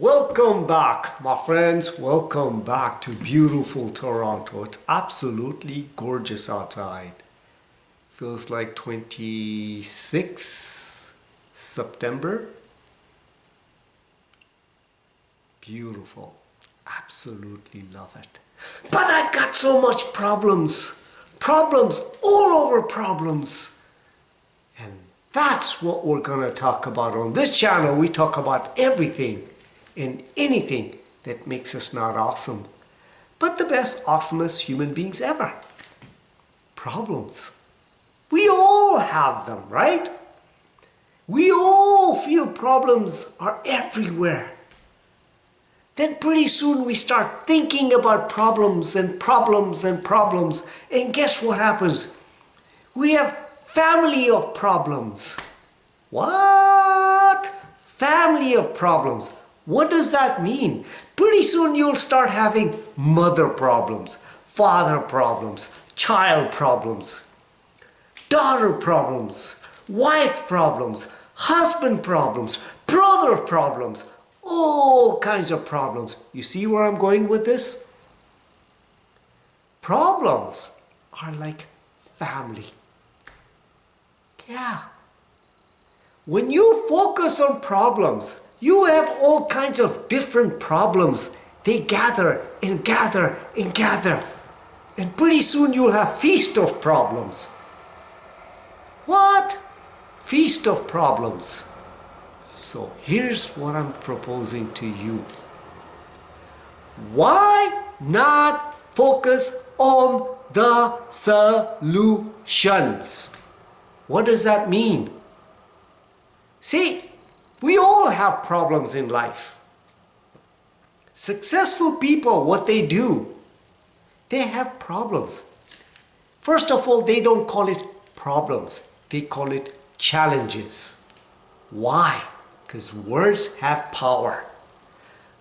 Welcome back, my friends. Welcome back to beautiful Toronto. It's absolutely gorgeous outside. Feels like 26 September. Beautiful. Absolutely love it. But I've got so much problems. Problems, all over problems. And that's what we're going to talk about on this channel. We talk about everything and anything that makes us not awesome, but the best, awesomest human beings ever. Problems. We all have them, right? We all feel problems are everywhere. Then pretty soon we start thinking about problems and problems and problems. And guess what happens? We have family of problems. What? Family of problems. What does that mean? Pretty soon you'll start having mother problems, father problems, child problems, daughter problems, wife problems, husband problems, brother problems, all kinds of problems. You see where I'm going with this? Problems are like family. Yeah. When you focus on problems, you have all kinds of different problems. They gather and gather and gather. And pretty soon you'll have feast of problems. What? Feast of problems. So here's what I'm proposing to you. Why not focus on the solutions? What does that mean? See, we all have problems in life. Successful people, what they do, they have problems. First of all, they don't call it problems. They call it challenges. Why? Because words have power.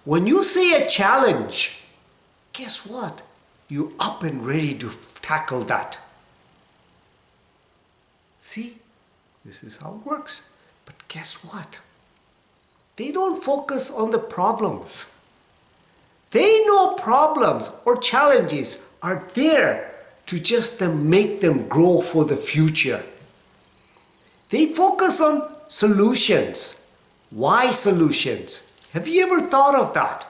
When you say a challenge, guess what? You're up and ready to tackle that. See? This is how it works. But guess what? They don't focus on the problems. They know problems or challenges are there to just make them grow for the future. They focus on solutions. Why solutions? Have you ever thought of that?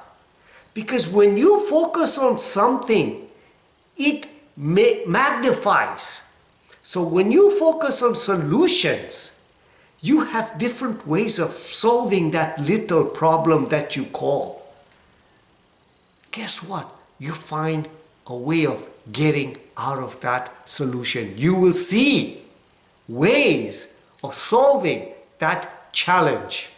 Because when you focus on something, it magnifies. So when you focus on solutions, you have different ways of solving that little problem that you call. Guess what? You find a way of getting out of that solution. You will see ways of solving that challenge.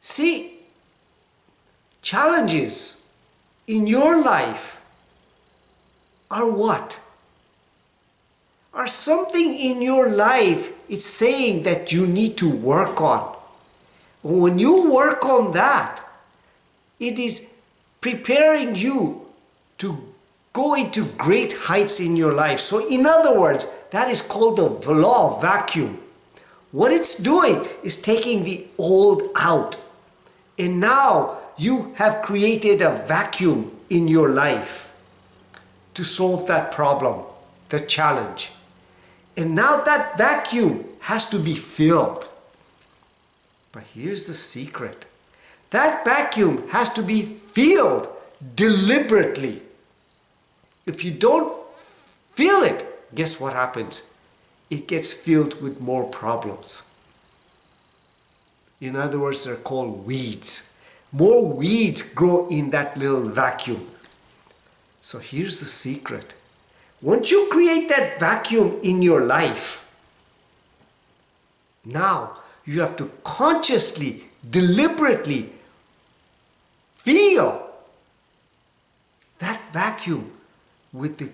See, challenges in your life are what? Are something in your life it's saying that you need to work on. When you work on that, it is preparing you to go into great heights in your life. So in other words, that is called the law of vacuum. What it's doing is taking the old out. And now you have created a vacuum in your life to solve that problem, the challenge. And now that vacuum has to be filled. But here's the secret. That vacuum has to be filled deliberately. If you don't fill it, guess what happens? It gets filled with more problems. In other words, they're called weeds. More weeds grow in that little vacuum. So here's the secret. Once you create that vacuum in your life, now you have to consciously, deliberately fill that vacuum with the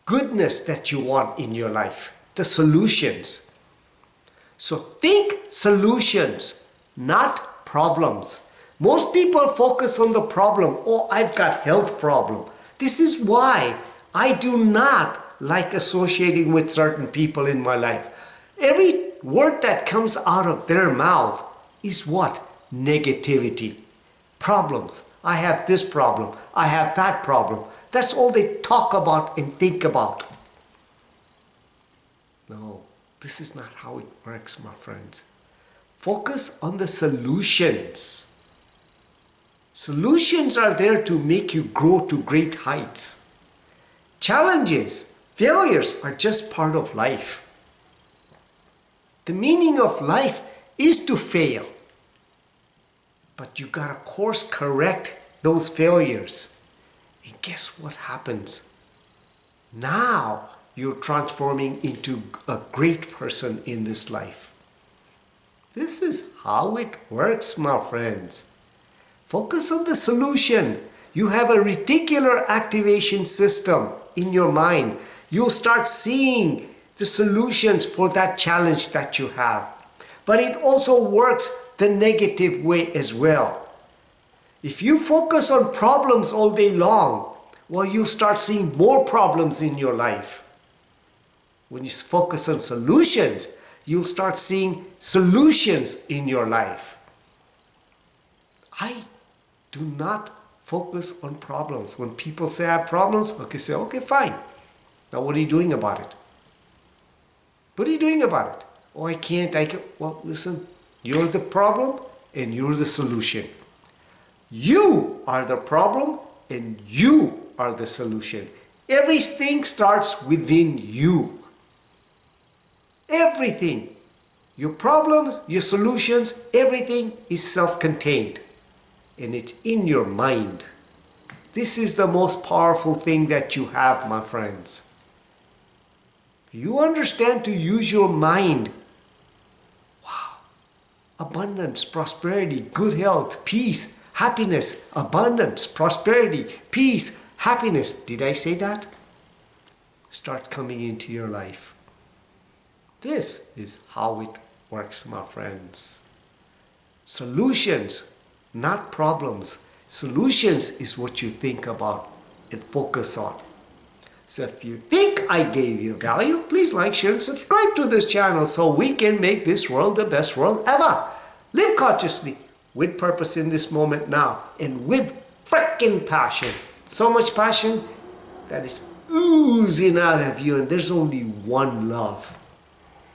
goodness that you want in your life, the solutions. So think solutions, not problems. Most people focus on the problem. Oh, I've got health problem. This is why I do not like associating with certain people in my life. Every word that comes out of their mouth is what? negativity. Problems. I have this problem. I have that problem. That's all they talk about and think about. No, this is not how it works, my friends. Focus on the solutions. Solutions are there to make you grow to great heights. Challenges, failures are just part of life. The meaning of life is to fail. But you gotta course correct those failures. And guess what happens? Now you're transforming into a great person in this life. This is how it works, my friends. Focus on the solution. You have a reticular activation system in your mind. You'll start seeing the solutions for that challenge that you have. But it also works the negative way as well. If you focus on problems all day long, well, you start seeing more problems in your life. When you focus on solutions, you'll start seeing solutions in your life. I do not focus on problems. When people say I have problems, okay, say, okay, fine. Now what are you doing about it? What are you doing about it? Oh, I can't. Well, listen, you're the problem and you're the solution. You are the problem and you are the solution. Everything starts within you. Everything. Your problems, your solutions, everything is self-contained. And it's in your mind. This is the most powerful thing that you have, my friends. If you understand to use your mind, wow, abundance, prosperity, good health, peace, happiness, abundance, prosperity, peace, happiness. Did I say that? Start coming into your life. This is how it works, my friends. Solutions, not problems. Solutions is what you think about and focus on. So if you think I gave you value, please like, share, and subscribe to this channel so we can make this world the best world ever. Live consciously, with purpose in this moment now, and with freaking passion. So much passion that is oozing out of you, and there's only one love.